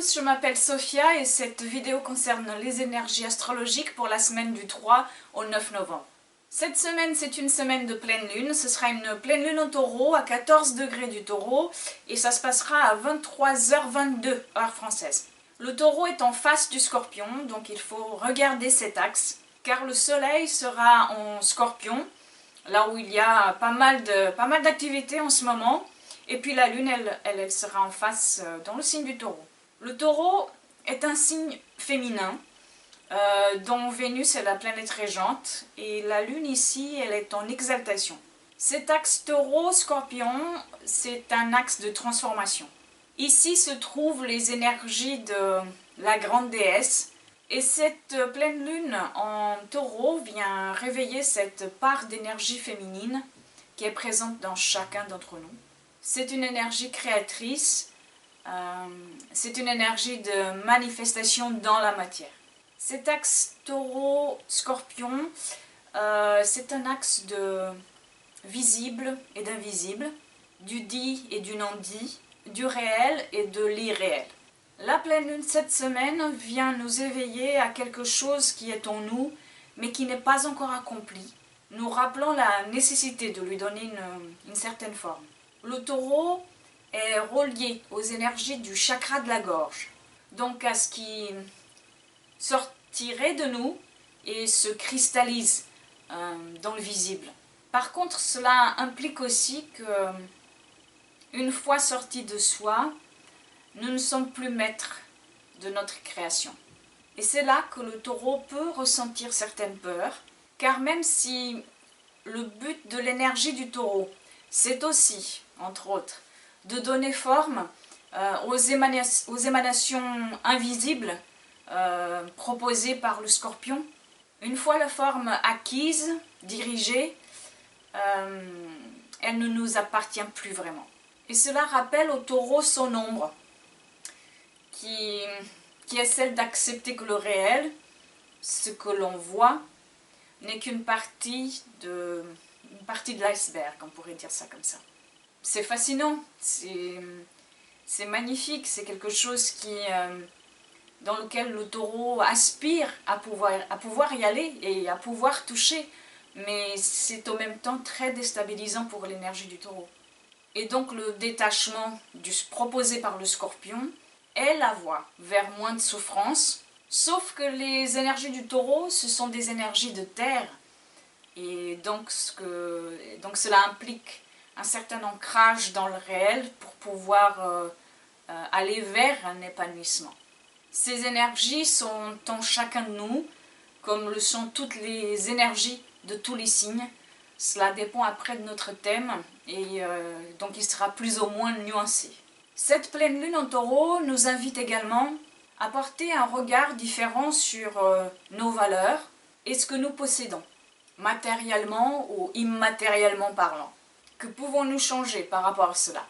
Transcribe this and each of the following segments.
tous, je m'appelle Sophia et cette vidéo concerne les énergies astrologiques pour la semaine du 3 au 9 novembre. Cette semaine, c'est une semaine de pleine lune. Ce sera une pleine lune au taureau à 14 degrés du taureau et ça se passera à 23h22 heure française. Le taureau est en face du scorpion, donc il faut regarder cet axe car le soleil sera en scorpion, là où il y a pas mal d'activités en ce moment. Et puis la lune, elle sera en face dans le signe du taureau. Le taureau est un signe féminin dont Vénus est la planète régente et la lune ici, elle est en exaltation. Cet axe taureau-scorpion, c'est un axe de transformation. Ici se trouvent les énergies de la grande déesse et cette pleine lune en taureau vient réveiller cette part d'énergie féminine qui est présente dans chacun d'entre nous. C'est une énergie créatrice, c'est une énergie de manifestation dans la matière. Cet axe taureau-scorpion, c'est un axe de visible et d'invisible, du dit et du non-dit, du réel et de l'irréel. La pleine lune cette semaine vient nous éveiller à quelque chose qui est en nous, mais qui n'est pas encore accompli, nous rappelant la nécessité de lui donner une certaine forme. Le taureau est relié aux énergies du chakra de la gorge, donc à ce qui sortirait de nous et se cristallise dans le visible. Par contre, cela implique aussi que, une fois sorti de soi, nous ne sommes plus maîtres de notre création. Et c'est là que le taureau peut ressentir certaines peurs, car même si le but de l'énergie du taureau, c'est aussi, entre autres, de donner forme aux émanations invisibles proposées par le scorpion. Une fois la forme acquise, dirigée, elle ne nous appartient plus vraiment. Et cela rappelle au taureau son ombre, qui est celle d'accepter que le réel, ce que l'on voit, n'est qu'une partie de l'iceberg, on pourrait dire ça comme ça. C'est fascinant, c'est magnifique, c'est quelque chose dans lequel le taureau aspire à pouvoir y aller et à pouvoir toucher, mais c'est au même temps très déstabilisant pour l'énergie du taureau. Et donc le détachement proposé par le scorpion est la voie vers moins de souffrance, sauf que les énergies du taureau, ce sont des énergies de terre, et donc cela implique un certain ancrage dans le réel pour pouvoir aller vers un épanouissement. Ces énergies sont en chacun de nous, comme le sont toutes les énergies de tous les signes. Cela dépend après de notre thème, et donc il sera plus ou moins nuancé. Cette pleine lune en taureau nous invite également à porter un regard différent sur nos valeurs et ce que nous possédons, matériellement ou immatériellement parlant. Que pouvons-nous changer par rapport à cela?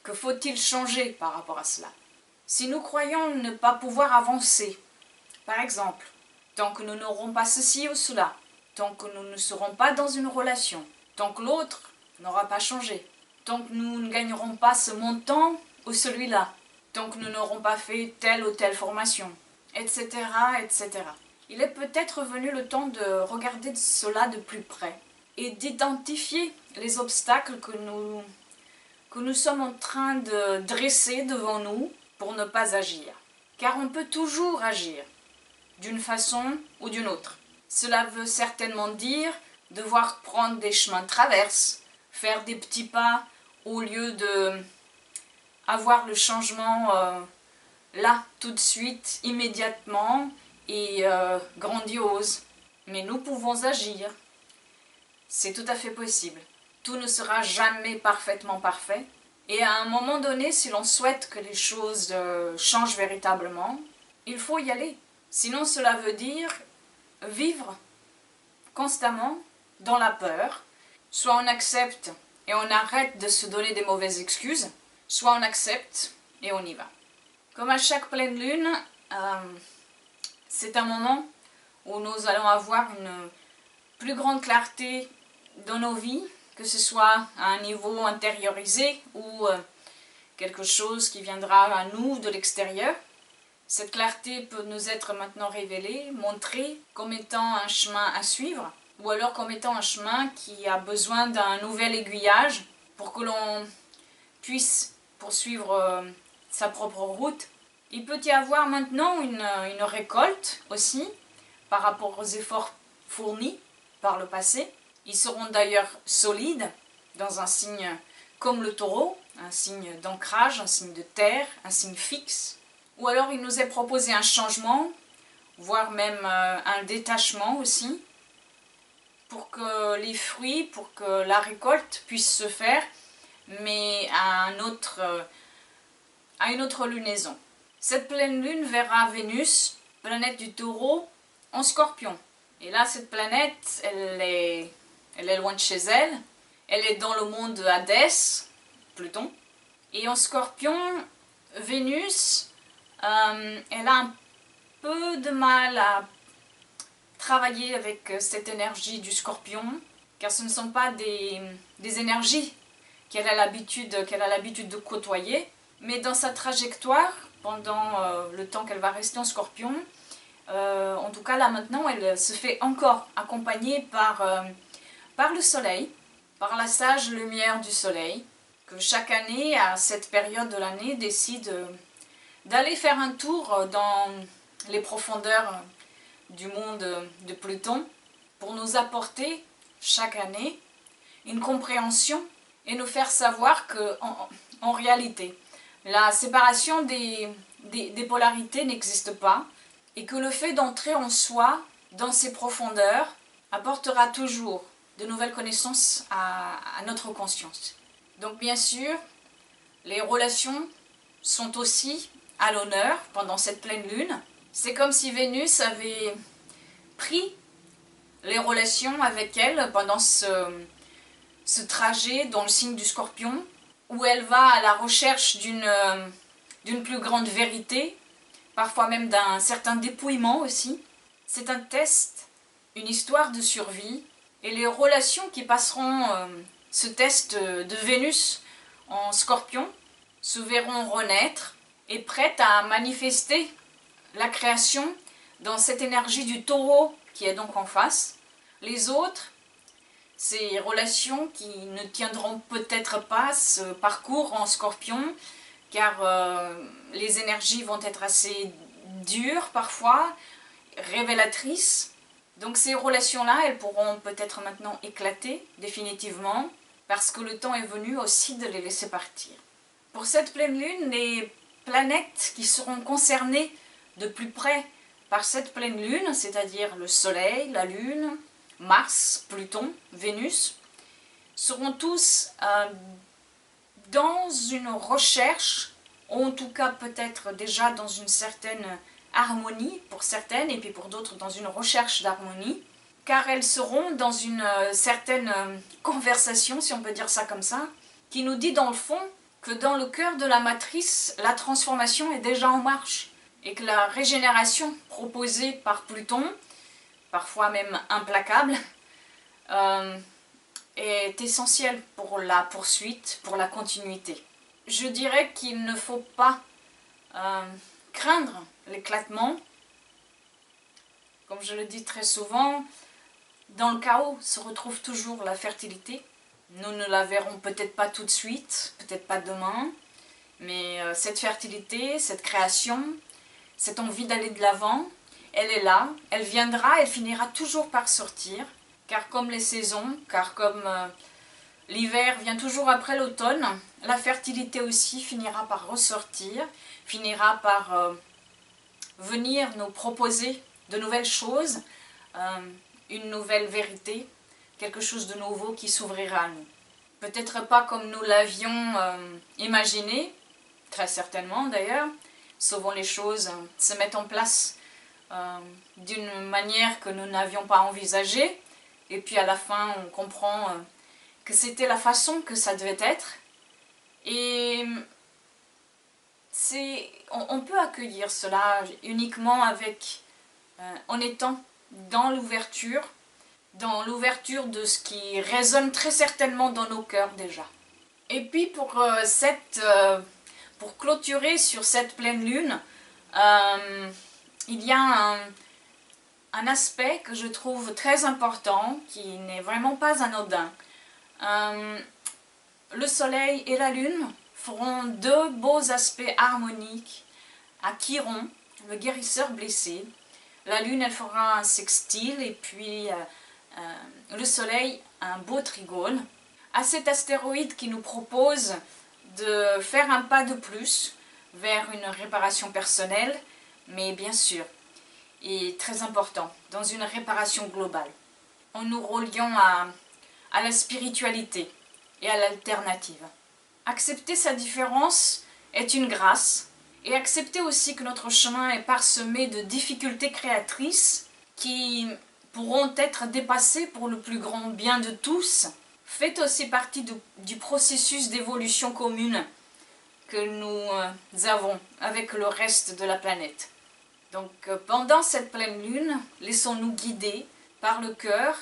Que faut-il changer par rapport à cela? Si nous croyons ne pas pouvoir avancer, par exemple, tant que nous n'aurons pas ceci ou cela, tant que nous ne serons pas dans une relation, tant que l'autre n'aura pas changé, tant que nous ne gagnerons pas ce montant ou celui-là, tant que nous n'aurons pas fait telle ou telle formation, etc., etc. Il est peut-être venu le temps de regarder cela de plus près et d'identifier les obstacles que nous sommes en train de dresser devant nous pour ne pas agir. Car on peut toujours agir, d'une façon ou d'une autre. Cela veut certainement dire devoir prendre des chemins de traverse, faire des petits pas au lieu de avoir le changement là, tout de suite, immédiatement et grandiose. Mais nous pouvons agir. C'est tout à fait possible. Tout ne sera jamais parfaitement parfait. Et à un moment donné, si l'on souhaite que les choses changent véritablement, il faut y aller. Sinon, cela veut dire vivre constamment dans la peur. Soit on accepte et on arrête de se donner des mauvaises excuses, soit on accepte et on y va. Comme à chaque pleine lune, c'est un moment où nous allons avoir une plus grande clarté dans nos vies, que ce soit à un niveau intériorisé ou quelque chose qui viendra à nous de l'extérieur. Cette clarté peut nous être maintenant révélée, montrée comme étant un chemin à suivre, ou alors comme étant un chemin qui a besoin d'un nouvel aiguillage pour que l'on puisse poursuivre sa propre route. Il peut y avoir maintenant une récolte aussi par rapport aux efforts fournis par le passé. Ils seront d'ailleurs solides dans un signe comme le taureau, un signe d'ancrage, un signe de terre, un signe fixe. Ou alors il nous est proposé un changement, voire même un détachement aussi, pour que les fruits, pour que la récolte puisse se faire, mais à une autre lunaison. Cette pleine lune verra Vénus, planète du taureau, en scorpion. Et là, cette planète, elle est loin de chez elle. Elle est dans le monde de Hadès, Pluton. Et en scorpion, Vénus, elle a un peu de mal à travailler avec cette énergie du scorpion, car ce ne sont pas des énergies qu'elle a l'habitude de côtoyer. Mais dans sa trajectoire, pendant le temps qu'elle va rester en scorpion, en tout cas là maintenant, elle se fait encore accompagner par le soleil, par la sage lumière du soleil, que chaque année, à cette période de l'année, décide d'aller faire un tour dans les profondeurs du monde de Pluton pour nous apporter chaque année une compréhension et nous faire savoir que en réalité, la séparation des polarités n'existe pas et que le fait d'entrer en soi, dans ces profondeurs, apportera toujours de nouvelles connaissances à notre conscience. Donc bien sûr, les relations sont aussi à l'honneur pendant cette pleine lune. C'est comme si Vénus avait pris les relations avec elle pendant ce trajet dans le signe du Scorpion, où elle va à la recherche d'une plus grande vérité, parfois même d'un certain dépouillement aussi. C'est un test, une histoire de survie, et les relations qui passeront ce test de Vénus en Scorpion se verront renaître et prêtes à manifester la création dans cette énergie du taureau qui est donc en face. Les autres, ces relations qui ne tiendront peut-être pas ce parcours en Scorpion, car les énergies vont être assez dures parfois, révélatrices. Donc ces relations-là, elles pourront peut-être maintenant éclater définitivement, parce que le temps est venu aussi de les laisser partir. Pour cette pleine lune, les planètes qui seront concernées de plus près par cette pleine lune, c'est-à-dire le Soleil, la Lune, Mars, Pluton, Vénus, seront tous dans une recherche, ou en tout cas peut-être déjà dans une certaine harmonie pour certaines, et puis pour d'autres dans une recherche d'harmonie, car elles seront dans une certaine conversation, si on peut dire ça comme ça, qui nous dit dans le fond que dans le cœur de la matrice, la transformation est déjà en marche, et que la régénération proposée par Pluton, parfois même implacable, est essentielle pour la poursuite, pour la continuité. Je dirais qu'il ne faut pas craindre l'éclatement. Comme je le dis très souvent, dans le chaos se retrouve toujours la fertilité. Nous ne la verrons peut-être pas tout de suite, peut-être pas demain, mais cette fertilité, cette création, cette envie d'aller de l'avant, elle est là, elle viendra, elle finira toujours par sortir, car comme les saisons, car comme l'hiver vient toujours après l'automne, la fertilité aussi finira par ressortir, finira par venir nous proposer de nouvelles choses, une nouvelle vérité, quelque chose de nouveau qui s'ouvrira à nous. Peut-être pas comme nous l'avions imaginé, très certainement d'ailleurs, souvent les choses se mettent en place d'une manière que nous n'avions pas envisagée, et puis à la fin on comprend que c'était la façon que ça devait être, et on peut accueillir cela uniquement en étant dans l'ouverture de ce qui résonne très certainement dans nos cœurs déjà. Et puis pour cette pour clôturer sur cette pleine lune, il y a un aspect que je trouve très important, qui n'est vraiment pas anodin. Le soleil et la lune feront deux beaux aspects harmoniques à Chiron, le guérisseur blessé. La lune, elle fera un sextile, et puis le soleil, un beau trigone. À cet astéroïde qui nous propose de faire un pas de plus vers une réparation personnelle, mais bien sûr, et très important, dans une réparation globale, en nous reliant à la spiritualité et à l'alternative. Accepter sa différence est une grâce, et accepter aussi que notre chemin est parsemé de difficultés créatrices qui pourront être dépassées pour le plus grand bien de tous, fait aussi partie du processus d'évolution commune que nous avons avec le reste de la planète. Donc pendant cette pleine lune, laissons-nous guider par le cœur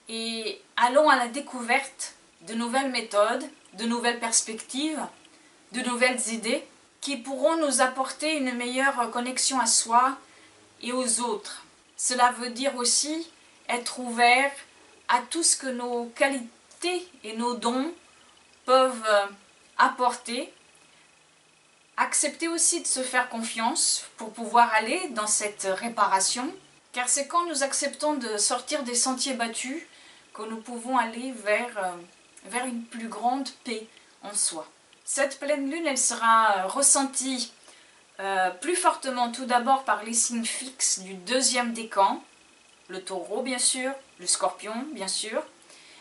et allons à la découverte de nouvelles méthodes, de nouvelles perspectives, de nouvelles idées qui pourront nous apporter une meilleure connexion à soi et aux autres. Cela veut dire aussi être ouvert à tout ce que nos qualités et nos dons peuvent apporter. Accepter aussi de se faire confiance pour pouvoir aller dans cette réparation, car c'est quand nous acceptons de sortir des sentiers battus que nous pouvons aller vers une plus grande paix en soi. Cette pleine lune, elle sera ressentie plus fortement tout d'abord par les signes fixes du deuxième décan, le taureau bien sûr, le scorpion bien sûr,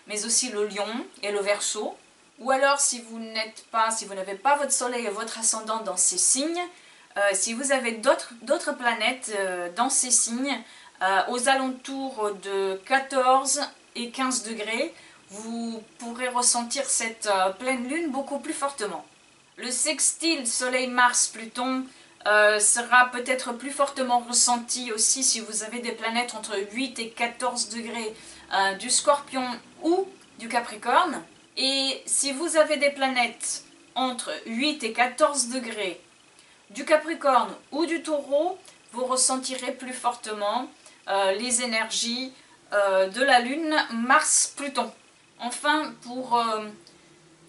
mais aussi le lion et le verseau. Ou alors si vous n'avez pas votre soleil et votre ascendant dans ces signes, si vous avez d'autres planètes dans ces signes, aux alentours de 14 et 15 degrés, vous pourrez ressentir cette pleine lune beaucoup plus fortement. Le sextile Soleil-Mars-Pluton sera peut-être plus fortement ressenti aussi si vous avez des planètes entre 8 et 14 degrés du Scorpion ou du Capricorne. Et si vous avez des planètes entre 8 et 14 degrés du Capricorne ou du Taureau, vous ressentirez plus fortement les énergies de la Lune Mars-Pluton. Enfin, pour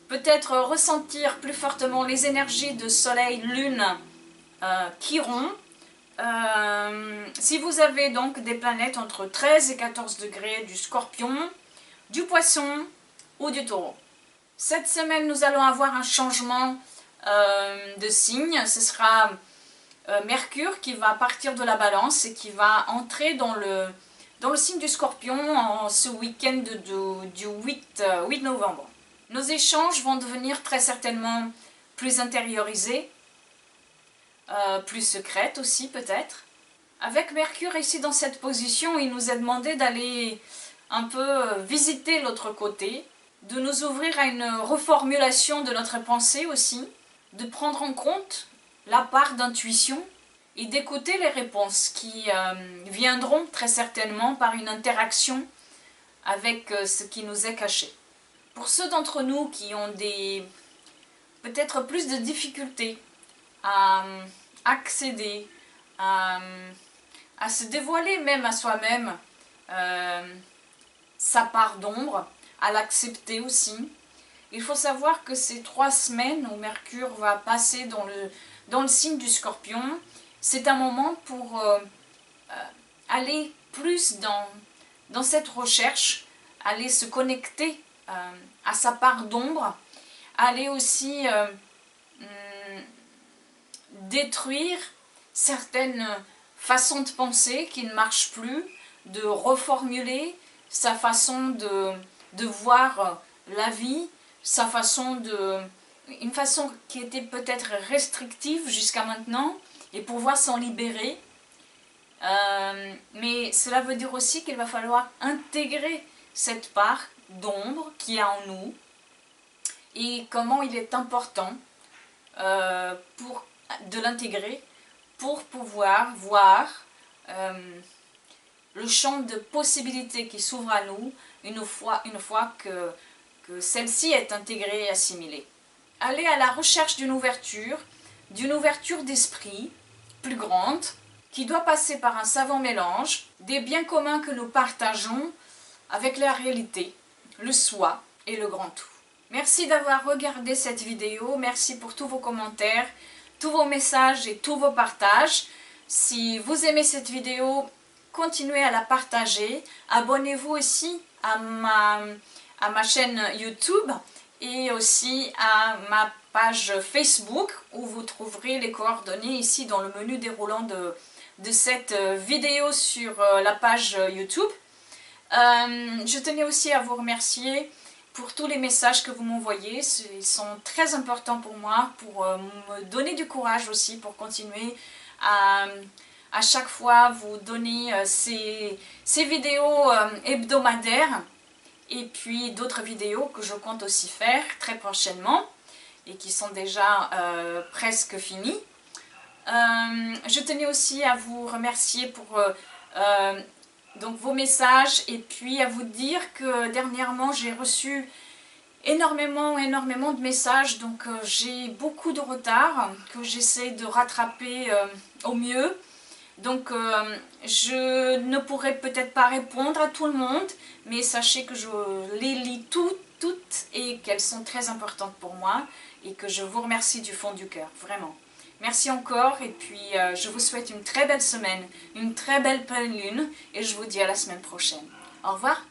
peut-être ressentir plus fortement les énergies de Soleil-Lune Chiron, si vous avez donc des planètes entre 13 et 14 degrés du Scorpion, du Poisson ou du Taureau. Cette semaine, nous allons avoir un changement de signe. Ce sera Mercure qui va partir de la Balance et qui va entrer dans le signe du Scorpion en ce week-end du 8 novembre. Nos échanges vont devenir très certainement plus intériorisés, plus secrètes aussi peut-être. Avec Mercure ici dans cette position, il nous est demandé d'aller un peu visiter l'autre côté, de nous ouvrir à une reformulation de notre pensée aussi, de prendre en compte la part d'intuition et d'écouter les réponses qui viendront très certainement par une interaction avec ce qui nous est caché. Pour ceux d'entre nous qui ont peut-être plus de difficultés à accéder, à se dévoiler même à soi-même, sa part d'ombre, à l'accepter aussi. Il faut savoir que ces 3 semaines où Mercure va passer dans le signe du Scorpion, c'est un moment pour aller plus dans cette recherche, aller se connecter à sa part d'ombre, aller aussi détruire certaines façons de penser qui ne marchent plus, de reformuler sa façon de voir la vie, une façon qui était peut-être restrictive jusqu'à maintenant, et pouvoir s'en libérer. Mais cela veut dire aussi qu'il va falloir intégrer cette part d'ombre qu'il y a en nous, et comment il est important de l'intégrer pour pouvoir voir le champ de possibilités qui s'ouvre à nous une fois que celle-ci est intégrée et assimilée. aller à la recherche d'une ouverture d'esprit plus grande, qui doit passer par un savant mélange des biens communs que nous partageons avec la réalité, le soi et le grand tout. Merci d'avoir regardé cette vidéo, merci pour tous vos commentaires, tous vos messages et tous vos partages. Si vous aimez cette vidéo, continuez à la partager. Abonnez-vous aussi à ma chaîne YouTube et aussi à ma page Facebook où vous trouverez les coordonnées ici dans le menu déroulant de cette vidéo sur la page YouTube. Je tenais aussi à vous remercier pour tous les messages que vous m'envoyez. Ils sont très importants pour moi, pour me donner du courage aussi, pour continuer à chaque fois vous donner ces vidéos hebdomadaires et puis d'autres vidéos que je compte aussi faire très prochainement et qui sont déjà presque finies. Je tenais aussi à vous remercier pour donc vos messages et puis à vous dire que dernièrement j'ai reçu énormément de messages, donc j'ai beaucoup de retard que j'essaie de rattraper au mieux. Donc je ne pourrai peut-être pas répondre à tout le monde, mais sachez que je les lis toutes et qu'elles sont très importantes pour moi et que je vous remercie du fond du cœur, vraiment. Merci encore et puis je vous souhaite une très belle semaine, une très belle pleine lune et je vous dis à la semaine prochaine. Au revoir.